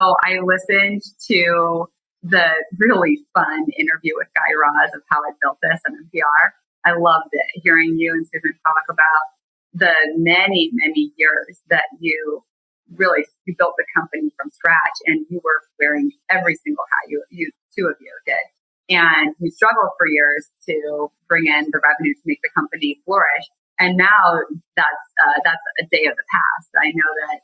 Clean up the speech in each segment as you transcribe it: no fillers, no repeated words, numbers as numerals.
Oh, I listened to the really fun interview with Guy Raz of How I Built This on NPR. I loved it, hearing you and Susan talk about the many, many years that you built the company from scratch, and you were wearing every single hat. You two of you did, and you struggled for years to bring in the revenue to make the company flourish. And now that's a day of the past. I know that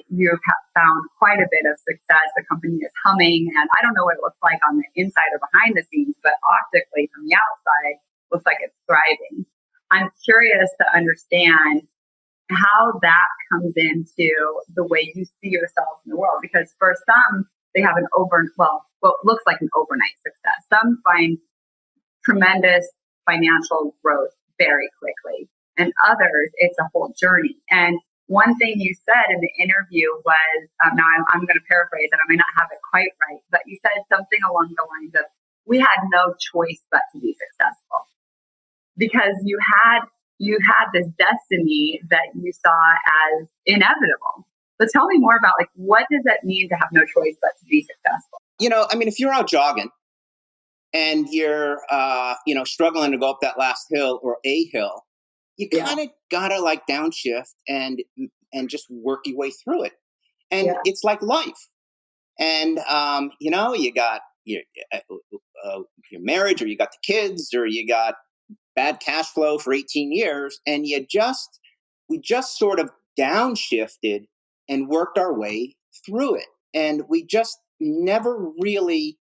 you've found quite a bit of success. The company is humming, and I don't know what it looks like on the inside or behind the scenes, but optically from the outside, looks like it's thriving. I'm curious to understand how that comes into the way you see yourself in the world, because for some, they have what looks like an overnight success. Some find tremendous financial growth very quickly, and others, it's a whole journey. And one thing you said in the interview was, now I'm going to paraphrase and I may not have it quite right, but you said something along the lines of, we had no choice but to be successful because you had this destiny that you saw as inevitable. So tell me more about, like, what does that mean to have no choice but to be successful? If you're out jogging and you're, struggling to go up that last hill or a hill, you kind of gotta like downshift and just work your way through it. And it's like life. And, you got your marriage, or you got the kids, or you got bad cash flow for 18 years. And we just sort of downshifted and worked our way through it. And we just never really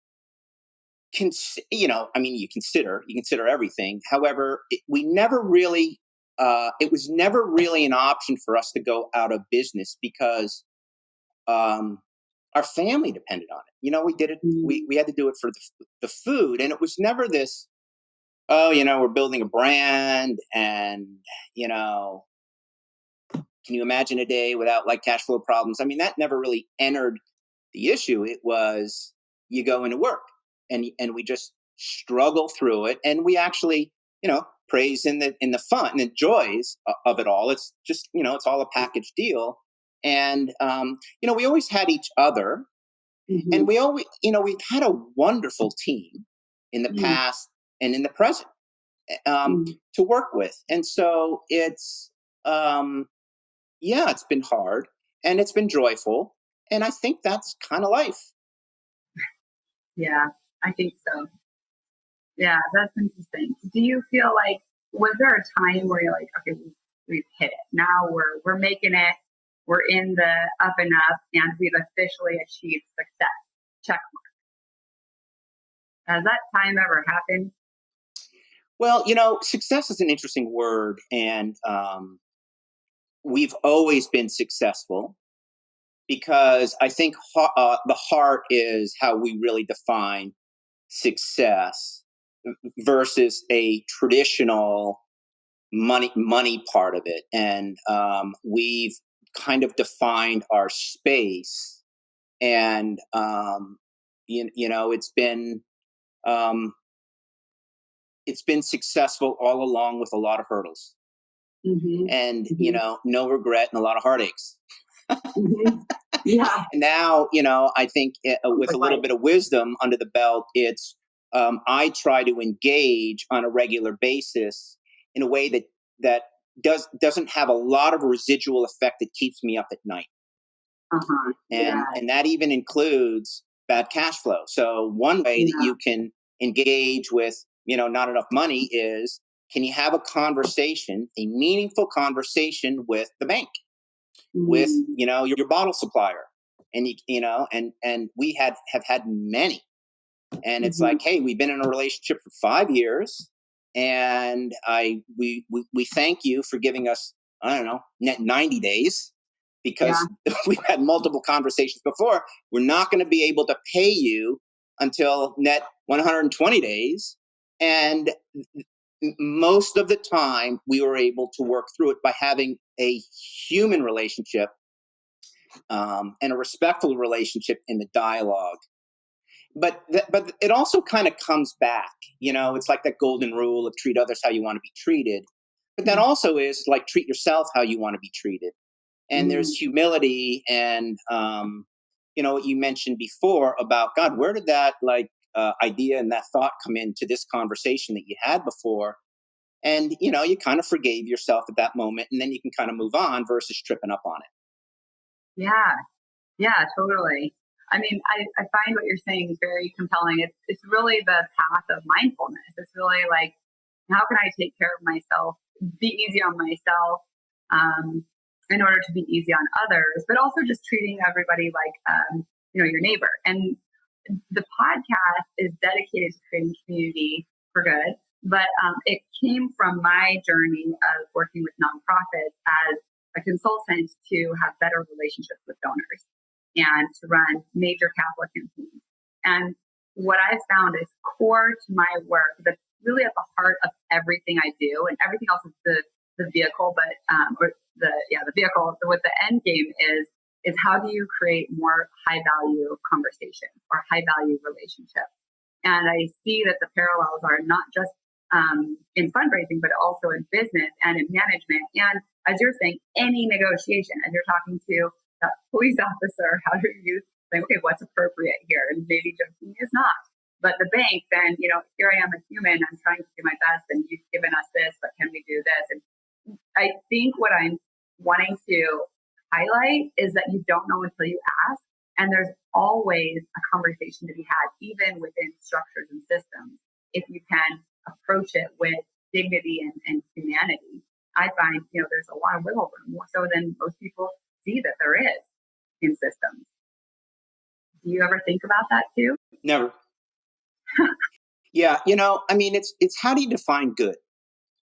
you consider everything. However, we never really, it was never really an option for us to go out of business because our family depended on it. We did it. We had to do it for the food, and it was never this. Oh, we're building a brand, and can you imagine a day without like cash flow problems? I mean, that never really entered the issue. It was you go into work, and we just struggle through it, and we actually, praise in the fun and the joys of it all. It's just, it's all a package deal. And we always had each other, and we always, we've had a wonderful team in the past and in the present to work with. And so it's it's been hard and it's been joyful, and I think that's kind of life. Yeah, I think so. Yeah, that's interesting. Do you feel like, was there a time where you're like, okay, we've hit it. Now we're making it. We're in the up and up, and we've officially achieved success. Check mark. Has that time ever happened? Well, success is an interesting word, and we've always been successful because I think the heart is how we really define success versus a traditional money part of it. And we've kind of defined our space, and um, it's been successful all along with a lot of hurdles, and no regret and a lot of heartaches. Yeah. And now, I think with a little bit of wisdom under the belt, it's I try to engage on a regular basis in a way that doesn't have a lot of residual effect that keeps me up at night. And that even includes bad cash flow. So one way that you can engage with, not enough money is, can you have a meaningful conversation with the bank, with, your bottle supplier? And and we have had many. And it's like, hey, we've been in a relationship for 5 years, and we thank you for giving us, I don't know, net 90 days, because we've had multiple conversations before. We're not going to be able to pay you until net 120 days. And most of the time, we were able to work through it by having a human relationship and a respectful relationship in the dialogue. But it also kind of comes back, it's like that golden rule of treat others how you want to be treated. But that also is like treat yourself how you want to be treated. And there's humility and what you mentioned before about, God, where did that idea and that thought come into this conversation that you had before? And, you kind of forgave yourself at that moment, and then you can kind of move on versus tripping up on it. Yeah. Yeah, totally. I mean, I find what you're saying very compelling. It's really the path of mindfulness. It's really like, how can I take care of myself, be easy on myself, um, in order to be easy on others, but also just treating everybody like, your neighbor. And the podcast is dedicated to creating community for good. But it came from my journey of working with nonprofits as a consultant to have better relationships with donors and to run major capital campaigns. And what I've found is core to my work that's really at the heart of everything I do, and everything else is the vehicle, but the vehicle. So what the end game is how do you create more high value conversations or high value relationships? And I see that the parallels are not just in fundraising, but also in business and in management. And as you're saying, any negotiation, as you're talking to that police officer, how do you think, okay, what's appropriate here? And maybe joking is not. But the bank, then, here I am a human, I'm trying to do my best, and you've given us this, but can we do this? And I think what I'm wanting to highlight is that you don't know until you ask. And there's always a conversation to be had, even within structures and systems, if you can approach it with dignity and humanity. I find, there's a lot of wiggle room, more so than most people see that there is in systems. Do you ever think about that too? Never. Yeah, I mean, it's how do you define good?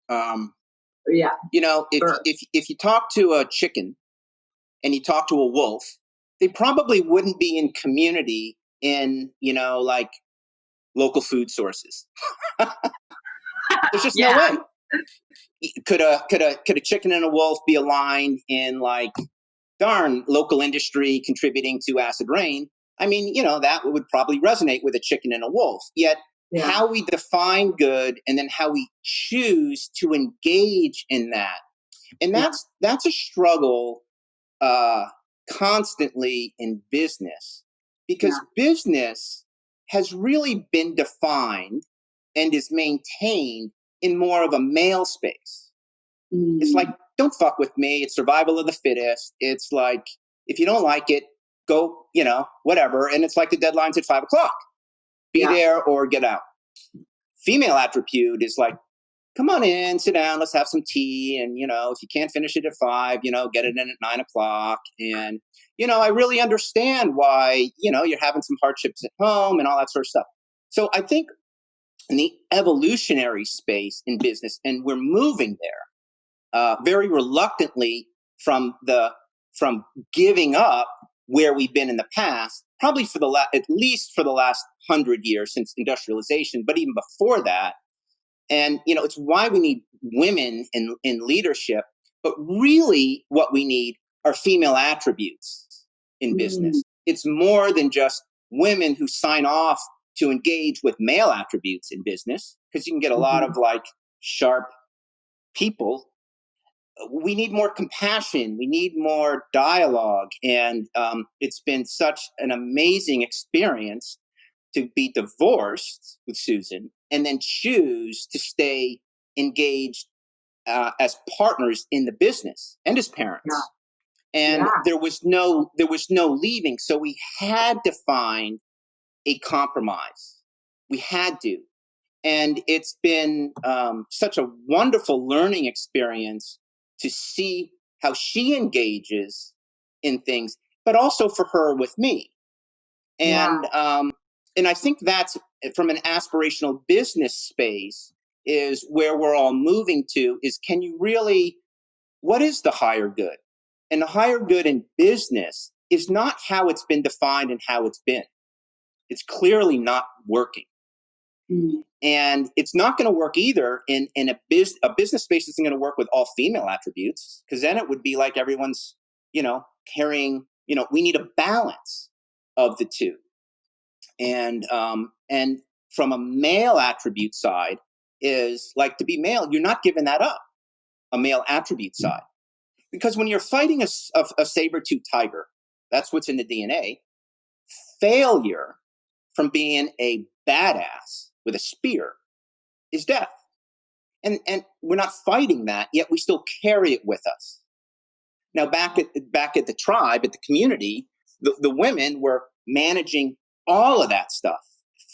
Yeah. If you talk to a chicken and you talk to a wolf, they probably wouldn't be in community in, like local food sources. There's just no way. Could a chicken and a wolf be aligned in local industry contributing to acid rain? I mean, that would probably resonate with a chicken and a wolf. Yet how we define good and then how we choose to engage in that. And that's a struggle constantly in business, because business has really been defined and is maintained in more of a male space. It's like, don't fuck with me. It's survival of the fittest. It's like, if you don't like it, go, whatever. And it's like the deadline's at 5:00. Be there or get out. Female attribute is like, come on in, sit down, let's have some tea. And, if you can't finish it at 5, get it in at 9:00. And, I really understand why, you're having some hardships at home and all that sort of stuff. So I think in the evolutionary space in business, and we're moving there very reluctantly from giving up where we've been in the past, probably at least for the last 100 years since industrialization, but even before that. And, it's why we need women in leadership. But really what we need are female attributes in business. It's more than just women who sign off to engage with male attributes in business, because you can get a lot of sharp people. We need more compassion. We need more dialogue. And it's been such an amazing experience to be divorced with Susan and then choose to stay engaged as partners in the business and as parents. And there was no leaving. So we had to find a compromise. We had to. And it's been such a wonderful learning experience to see how she engages in things, but also for her with me. And and I think that's, from an aspirational business space, is where we're all moving to, is can you really, what is the higher good? And the higher good in business is not how it's been defined and how it's been. It's clearly not working. And it's not going to work either in a business space isn't going to work with all female attributes, because then it would be like everyone's, carrying, we need a balance of the two. And from a male attribute side is like, to be male, you're not giving that up, a male attribute side. Because when you're fighting a saber-toothed tiger, that's what's in the DNA. Failure from being a badass with a spear is death. And we're not fighting that, yet we still carry it with us. Now, back at the tribe, at the community, the women were managing all of that stuff,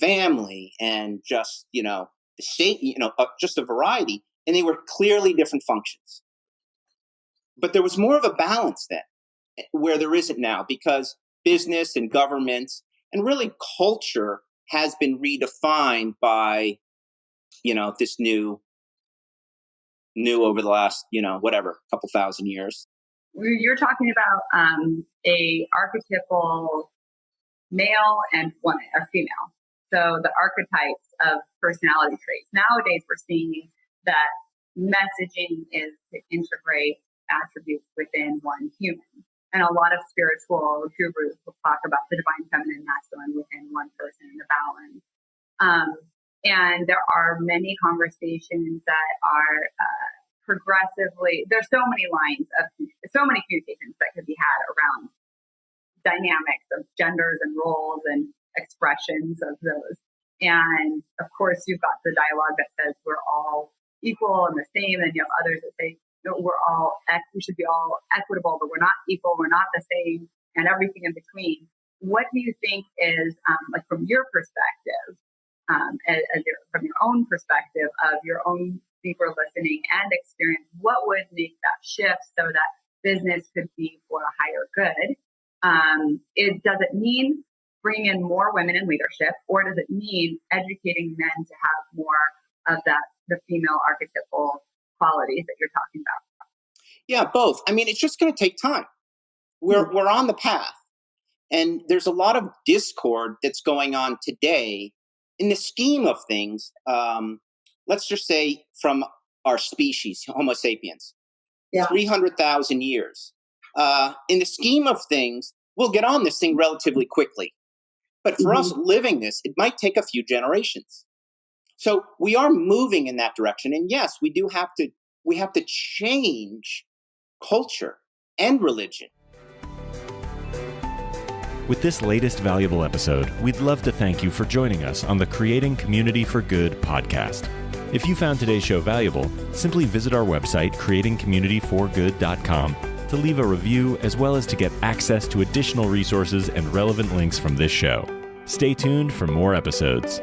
family and just, the state, just a variety. And they were clearly different functions. But there was more of a balance then, where there isn't now, because business and governments and really culture has been redefined by, this new over the last, couple thousand years. You're talking about a archetypal male and woman or female. So the archetypes of personality traits. Nowadays, we're seeing that messaging is to integrate attributes within one human. And a lot of spiritual gurus will talk about the divine feminine masculine within one person and the balance. And there are many conversations that are progressively, there's so many communications that could be had around dynamics of genders and roles and expressions of those. And of course, you've got the dialogue that says we're all equal and the same, and you have others that say we should be all equitable, but we're not equal, we're not the same, and everything in between. What do you think is, from your perspective, from your own perspective of your own deeper listening and experience, what would make that shift so that business could be for a higher good? Does it mean bringing in more women in leadership, or does it mean educating men to have more of the female archetypal qualities that you're talking about? Yeah, both. I mean, it's just going to take time. We're on the path, and there's a lot of discord that's going on today in the scheme of things. Let's just say from our species, Homo sapiens, 300,000 years. In the scheme of things, we'll get on this thing relatively quickly. But for us living this, it might take a few generations. So we are moving in that direction. And yes, we have to change culture and religion. With this latest valuable episode, we'd love to thank you for joining us on the Creating Community for Good podcast. If you found today's show valuable, simply visit our website, creatingcommunityforgood.com, to leave a review, as well as to get access to additional resources and relevant links from this show. Stay tuned for more episodes.